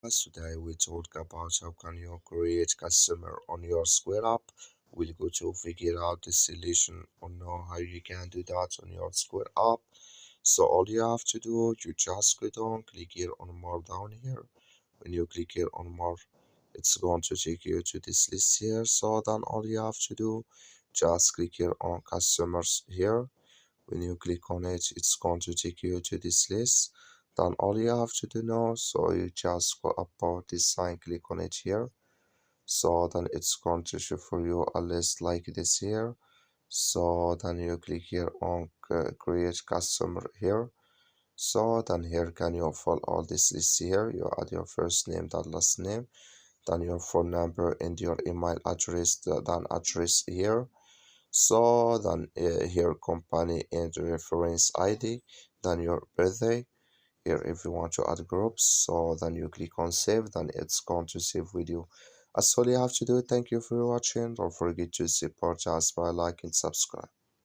Today we talk about how can you create customer on your Square app. We'll go to figure out the solution on how you can do that on your Square app. So all you have to do, you just go down, click here on more down here. When you click here on more, it's going to take you to this list here. So then all you have to do, just click here on customers here. When you click on it, it's going to take you to this list. Then all you have to do now, so you just go about this sign, click on it here. So then it's going to show for you a list like this here. So then you click here on create customer here. So then here can you fill all this list here. You add your first name, then last name, then your phone number and your email address, then address here. So then here company and reference ID, then your birthday. Here if you want to add groups, so then you click on save, then it's going to save with you. That's all you have to do. Thank you for watching. Don't forget to support us by like and subscribe.